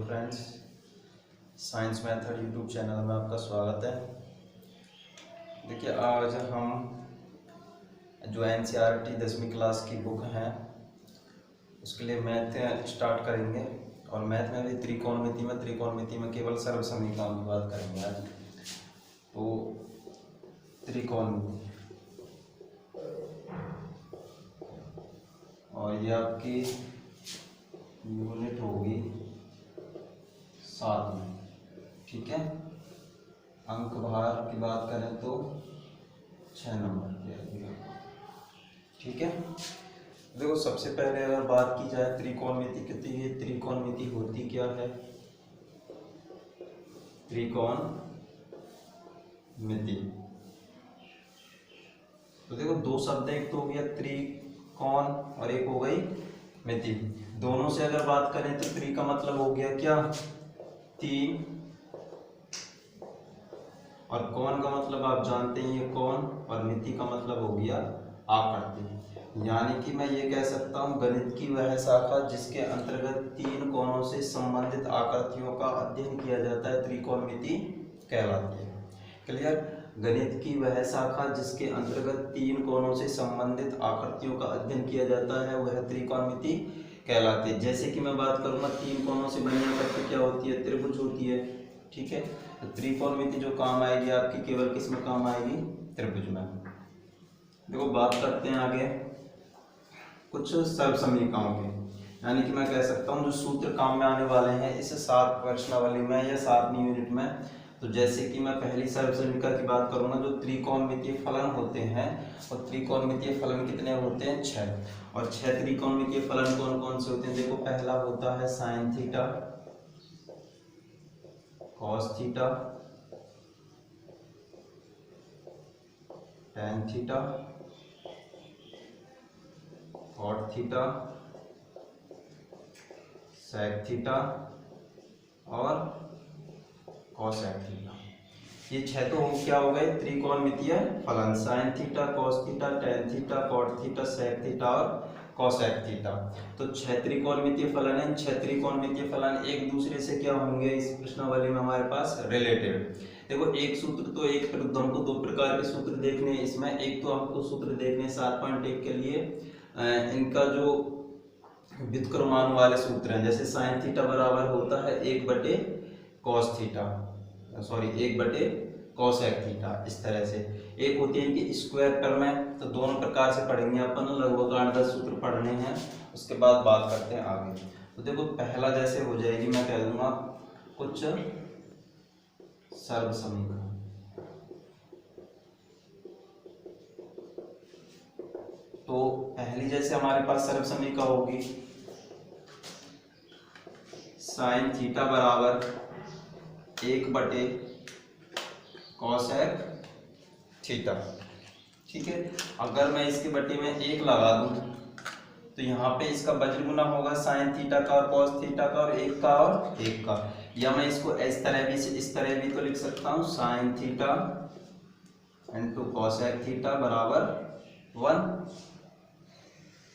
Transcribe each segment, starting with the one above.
Friends, science method YouTube channel में आपका स्वागत है। देखिए, आज हम जो एनसीईआरटी 10वीं क्लास की बुक है उसके लिए मैथ स्टार्ट करेंगे। और मैथ में भी त्रिकोणमिति में केवल सर्व समीकरण की बात करेंगे आज। तो त्रिकोणमिति, और ये आपकी यूनिट होगी 7 में। ठीक है, अंक भार की बात करें तो 6 नंबर की आएगी। ठीक है, देखो सबसे पहले अगर बात की जाए त्रिकोणमिति की, तो ये त्रिकोणमिति होती क्या है? त्रिकोणमिति तो देखो दो शब्द, एक तो हो गया त्रिकोण और एक हो गई मिति। दोनों से अगर बात करें तो त्रि का मतलब हो गया क्या? 3, और कोण का मतलब आप जानते हैं ये कोण, और मिति का मतलब हो गया आकृति। यानी कि मैं ये कह सकता हूँ गणित की वह शाखा जिसके अंतर्गत 3 कोणों से संबंधित आकृतियों का अध्ययन किया जाता है त्रिकोणमिति कहलाती है। क्लियर? गणित की वह शाखा जिसके अंतर्गत 3 कोणों से संबंधित आकृतियों का अध्ययन किया जाता है वह त्रिकोणमिति कहलाती है। जैसे कि मैं बात करूंगा 3 कोणों से बनी आकृति क्या होती है? त्रिभुज होती है। ठीक है, तो त्रिकोणमिति जो काम आएगी आपकी केवल किस में काम आएगी? त्रिभुज में। देखो बात करते हैं आगे कुछ सर्व समीकरणों के, यानी कि मैं कह सकता हूँ जो सूत्र काम में आने वाले हैं इस 7 प्रश्नावली में या 7वीं यूनिट में। तो जैसे कि मैं पहली सर्व समीकरण की बात करूंगा, जो त्रिकोणमितीय फलन होते हैं, और त्रिकोणमितीय फलन कितने होते हैं? 6। और 6 त्रिकोणमितीय फलन कौन कौन से होते हैं? देखो पहला होता है sine theta, cos theta, tan theta, cot theta, sec theta और कॉसेक थीटा। ये 6 तो क्या हो गए? त्रिकोणमितीय फलन। Sine theta, cos theta, tan theta, cot theta, sec theta और कॉसेक थीटा। तो 6 त्रिकोणमितीय फलन है। 6 त्रिकोणमितीय फलन एक दूसरे से क्या होंगे इस प्रश्नावली में हमारे पास? रिलेटेड। देखो एक सूत्र तो एक, हमको 2 प्रकार के सूत्र देखने हैं इसमें। एक तो हमको सूत्र देखने 7.1 के लिए इनका जो व्युत्क्रमानु वाले सूत्र हैं, जैसे साइन थीटा बराबर होता है 1/cos थीटा, 1/cosec थीटा, इस तरह से। एक होती है इनकी स्क्वायर टर्म में, तो दोनों प्रकार से पढ़ेंगे अपन, लगभग 8-10 सूत्र पढ़ने हैं, उसके बाद बात करते हैं आगे। तो देखो पहला जैसे हो जाएगी, मैं कह दूंगा कुछ सर्व समीकरण। तो पहली जैसे हमारे पास सर्व समीकरण होगी साइन थीटा बराबर 1/cosec थीटा। ठीक है, अगर मैं इसके बटे में 1 लगा दूं तो यहाँ पे इसका वज्र गुना होगा साइन थीटा का और कॉस थीटा का, और 1 का और 1 का। या मैं इसको इस तरह भी तो लिख सकता हूँ, sine theta into cosec theta बराबर 1।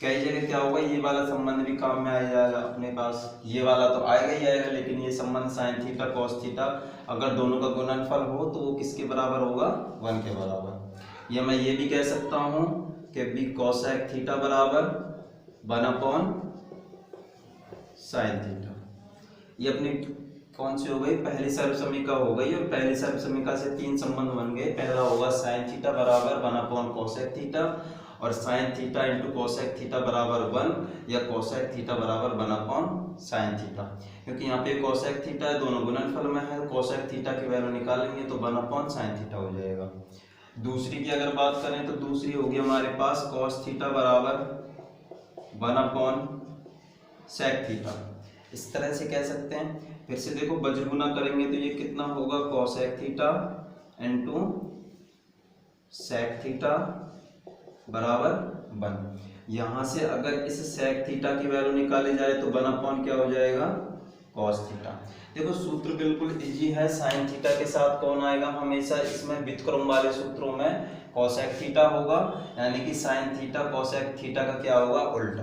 कई जगह क्या होगा, ये वाला संबंध भी काम में आ जाएगा अपने पास। ये वाला तो आएगा ही आएगा, लेकिन ये संबंध साइन थीटा कॉस थीटा अगर दोनों का गुणनफल हो तो वो किसके बराबर होगा? 1 के बराबर। या मैं ये भी कह सकता हूँ कि बी कॉसेक थीटा बराबर 1/sin थीटा। ये अपनी कौन सी हो गई? पहली सर्व समीकरण हो गई। और पहली सर्व समीकरण से 3 संबंध बन गए। पहला होगा साइन थीटा बराबर 1/cosec थीटा, और sine theta into cosec theta बराबर 1, या कॉसेक थीटा बराबर 1/sin थीटा। क्योंकि यहाँ पे कॉसेक थीटा है, दोनों गुणनफल में है, कॉसेक थीटा की वैल्यू निकालेंगे तो 1/sin थीटा हो जाएगा। दूसरी की अगर बात करें तो दूसरी होगी हमारे पास कॉस थीटा बराबर 1/sec थीटा। इस तरह से कह सकते हैं। फिर से देखो वज्र गुना करेंगे तो ये कितना होगा? Cosec theta into sec theta बराबर 1। यहाँ से अगर इस सेक थीटा की वैल्यू निकाली जाए तो 1/ क्या हो जाएगा? Cos theta. देखो सूत्र बिल्कुल इजी है। साइन थीटा के साथ कौन आएगा? हमेशा इसमें व्युत्क्रम वाले सूत्रों में कॉसेक थीटा होगा, यानी कि साइन थीटा कॉसेक थीटा का क्या होगा? उल्टा।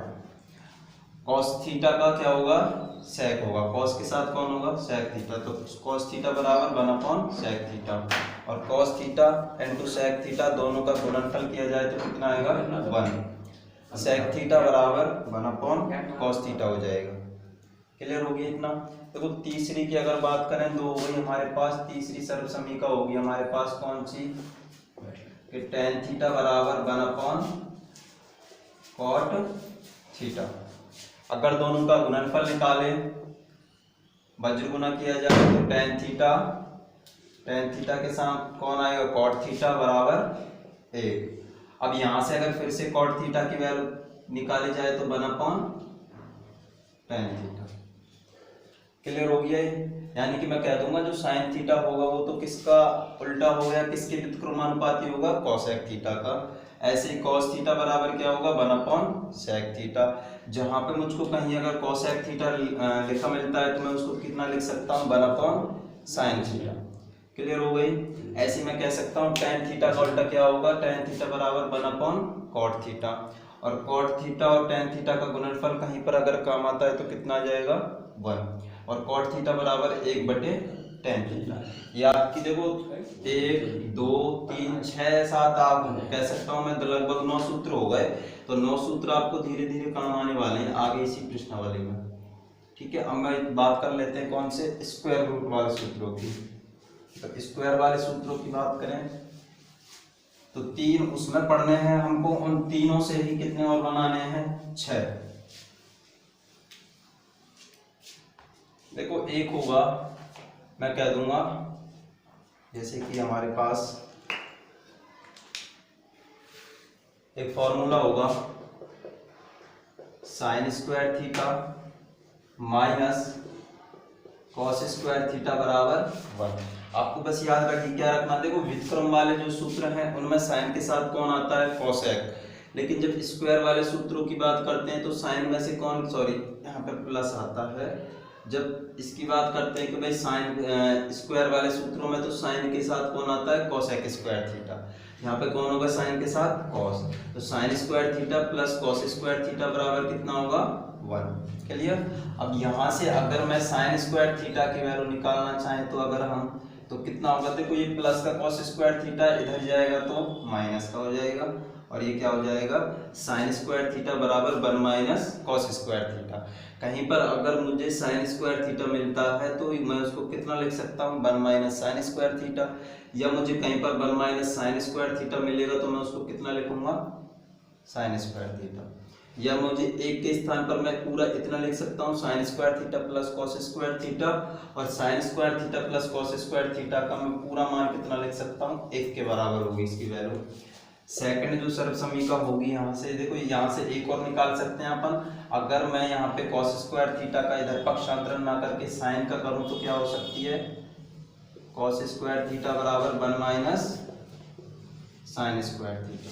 कॉस थीटा का क्या होगा, सेक होगा, कॉस के साथ कौन होगा, सेक थीटा, तो कॉस थीटा बराबर 1/सेक थीटा, और cos theta into sec theta दोनों का गुणनफल किया जाए तो कितना आएगा 1, सेक थीटा बराबर 1/कॉस थीटा हो जाएगा। क्लियर हो गया इतना। देखो तीसरी की अगर बात करें तो वही हमारे पास तीसरी सर्वसमीका होगी हमारे पास कौन सी, कि tan थीटा बराबर 1/cot थीटा। अगर दोनों का गुणनफल निकालें, वज्र गुना किया जाए तो tan थीटा के साथ कौन आएगा, cot थीटा बराबर 1। अब यहां से अगर फिर से cot थीटा की वैल्यू निकाली जाए तो 1/tan थीटा। क्लियर हो गया है। यानी कि मैं कह दूंगा जो साइन थीटा होगा वो तो किसका उल्टा हो गया, किसके व्युत्क्रमानुपाती होगा, कोसेक थीटा का। ऐसे ही कॉस थीटा बराबर क्या होगा 1/सेक थीटा। जहां पे मुझको कहीं अगर कोसेक थीटा लिखा मिलता है तो मैं उसको कितना लिख सकता हूँ 1/साइन थीटा। क्लियर हो गई। ऐसे मैं कह सकता हूँ tan थीटा का उल्टा क्या होगा, tan थीटा बराबर 1/कॉट थीटा, और कॉट थीटा और tan थीटा का गुणनफल कहीं पर अगर काम आता है तो कितना आ जाएगा 1, और कॉट थीटा बराबर 1/tan थीटा। ये आपकी देखो 1 2 3 6 7 आप कह सकता हूँ मैं लगभग 9 सूत्र हो गए। तो 9 सूत्र आपको धीरे धीरे काम आने वाले हैं आगे इसी प्रश्नावली में। ठीक है, अब मैं बात कर लेते हैं कौन से, स्क्वायर रूट वाले सूत्रों की। तो स्क्वायर वाले सूत्रों की बात करें तो 3 उसमें पढ़ने हैं हमको, उन तीनों से ही कितने और बनाने हैं 6। देखो एक होगा, मैं कह दूंगा जैसे कि हमारे पास एक फॉर्मूला होगा sign square theta minus cos square theta बराबर 1। आपको बस याद रखिए क्या रखना, देखो व्युत्क्रम वाले जो सूत्र हैं उनमें साइन के साथ कौन आता है, कोसेक। लेकिन जब स्क्वायर वाले सूत्रों की बात करते हैं तो साइन में से कौन, सॉरी यहाँ पे प्लस आता है। जब इसकी बात करते हैं कि भाई साइन स्क्वायर वाले सूत्रों में तो साइन के साथ कौन आता है, कोसेक स्क्वायर थीटा। यहाँ पे कौन होगा साइन के साथ, कॉस। तो sign square theta plus cos square theta बराबर कितना होगा 1। क्लियर। अब यहाँ से अगर मैं साइन स्क्वायर थीटा की वैल्यू निकालना चाहें तो अगर हम तो कितना होगा, देखो ये प्लस का कॉस स्क्वायर थीटा इधर जाएगा तो माइनस का हो जाएगा, और ये क्या हो जाएगा साइन स्क्वायर थीटा बराबर 1 - कॉस स्क्वायर थीटा। कहीं पर अगर मुझे साइन स्क्वायर थीटा मिलता है तो मैं उसको कितना लिख सकता हूँ 1 - साइन स्क्वायर थीटा, या मुझे कहीं पर 1 - साइन स्क्वायर थीटा मिलेगा तो मैं उसको कितना लिखूंगा साइन स्क्वायर थीटा, या मुझे एक के स्थान पर मैं पूरा इतना लिख सकता हूँ sine square theta plus cos square theta, और sine square theta plus cos square theta का मैं पूरा मान कितना लिख सकता हूँ 1 के बराबर होगी इसकी वैल्यू। सेकंड जो सर्वसमीका होगी यहाँ से देखो, यहाँ से एक और निकाल सकते हैं अपन। अगर मैं यहाँ पे कॉस स्क्वायर थीटा का इधर पक्षांतरण ना करके साइन का करूँ तो क्या हो सकती है, कॉस स्क्वायर थीटा बराबर 1 - sine square theta.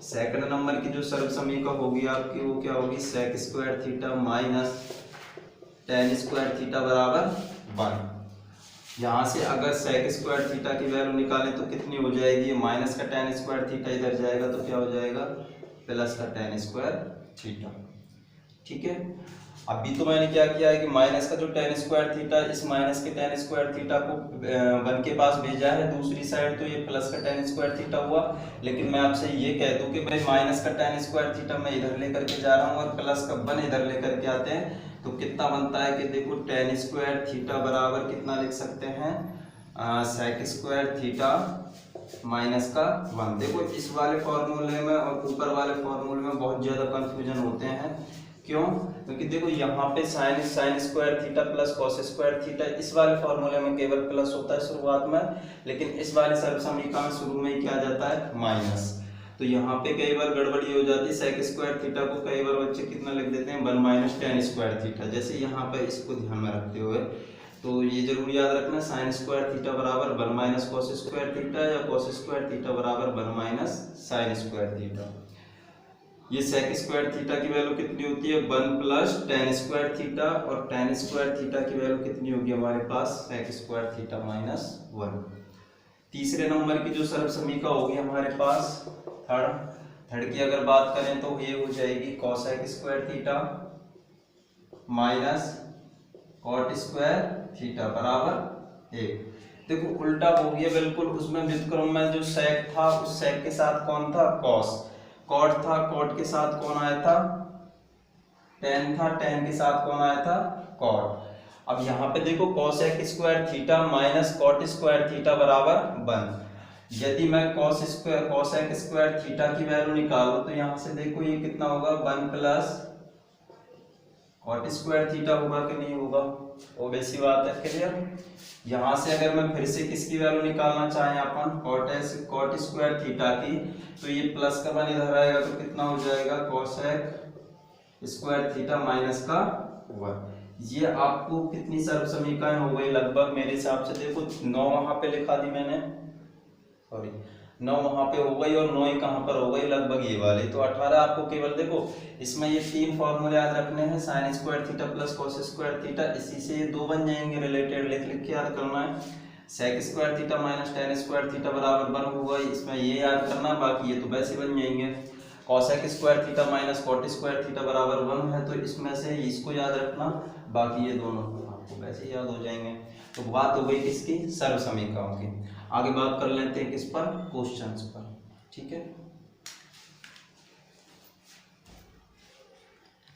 Second number की जो सर्वसमीका होगी आपकी वो क्या होगी, sec square theta minus tan square theta बराबर 1। यहाँ से अगर सेक स्क्वायर थीटा की वैल्यू निकालें तो कितनी हो जाएगी, माइनस का टेन स्क्वायर थीटा इधर जाएगा तो क्या हो जाएगा प्लस का टेन स्क्वायर थीटा। ठीक है, अभी तो मैंने क्या किया है कि माइनस का जो टेन स्क्वायर थीटा, इस माइनस के टेन स्क्वायर थीटा को 1 के पास भेजा है दूसरी साइड, तो ये प्लस का टेन स्क्वायर थीटा हुआ। लेकिन मैं आपसे ये कह दूं कि भाई माइनस का टेन स्क्वायर थीटा मैं इधर लेकर के जा रहा हूँ और प्लस का 1 इधर लेकर के आते हैं तो कितना बनता है कि देखो टेन स्क्वायर थीटा बराबर कितना लिख सकते हैं, सेक स्क्वायर थीटा माइनस का 1। देखो इस वाले फॉर्मूले में और ऊपर वाले फॉर्मूले में बहुत ज़्यादा कंफ्यूजन होते हैं। क्यों, क्योंकि देखो यहाँ पे sign square theta plus cos square theta इस वाले फॉर्मूले में केवल प्लस होता है शुरुआत में, लेकिन इस वाले सर्वसमीका में शुरू में ही क्या आ जाता है माइनस। तो यहाँ पे कई बार गड़बड़ी हो जाती है, सेक स्क्वायर थीटा को कई बार बच्चे कितना लिख देते हैं 1 - टेन स्क्वायर थीटा। जैसे यहाँ पे इसको ध्यान में रखते हुए तो ये जरूर याद रखना, साइन स्क्वायर थीटा बराबर 1 - कॉस स्क्वायर थीटा, या कॉस स्क्वायर थीटा बराबर 1 - साइन स्क्वायर थीटा। ये सेक स्क्वायर थीटा की वैल्यू कितनी होती है 1 + टेन स्क्वायर थीटा, और टेन स्क्वायर थीटा की वैल्यू कितनी होगी हमारे पास सेक स्क्वायर थीटा -1। तीसरे नंबर की जो सर्वसमीका होगी हमारे पास थर्ड की अगर बात करें तो ये हो जाएगी cosec square theta minus cot square theta बराबर 1। देखो उल्टा हो गया बिल्कुल, उसमें व्युत्क्रम में जो सेक था उस सेक के साथ कौन था, कॉस। कॉट था, कॉट के साथ कौन आया था, टेन था, टेन के साथ कौन आया था, कॉट। अब यहाँ पे देखो cosec square theta minus cot square theta बराबर 1। यदि मैं कॉसेक स्क्वायर थीटा की वैल्यू निकालूं तो यहाँ से देखो ये कितना होगा, 1 प्लस कॉट स्क्वायर थीटा होगा कि नहीं होगा, वो वैसी बात है। क्लियर। यहाँ से अगर मैं फिर से किसकी वैल्यू निकालना चाहें अपन, कॉट स्क्वायर थीटा की, तो ये प्लस का 1 इधर आएगा तो कितना हो जाएगा, कॉसेक स्क्वायर थीटा माइनस का 1। ये आपको कितनी सर्व समीकरण हो गई लगभग मेरे हिसाब से, देखो 9 वहां पे लिखा दी मैंने, सॉरी 9 वहां पे हो गई और 9 ही कहां पर हो गई, लगभग ये वाली। तो 18 आपको केवल देखो इसमें ये 3 फॉर्मूले याद रखने हैं, sign square theta plus cos square theta, इसी से ये 2 बन जाएंगे रिलेटेड, लिख लिख के याद करना है। Sec square theta minus tan square theta बराबर 1 होगा, इसमें ये याद करना, बाकी ये तो वैसे बन जाएंगे। Cosec square theta minus cot square theta बराबर 1 है, तो इसमें से इसको याद रखना, बाकी ये दोनों आपको वैसे याद हो जाएंगे। तो बात हो गई किसकी, सर्व समीकरणों की। आगे बात कर लेते हैं किस पर, क्वेश्चंस पर। ठीक है।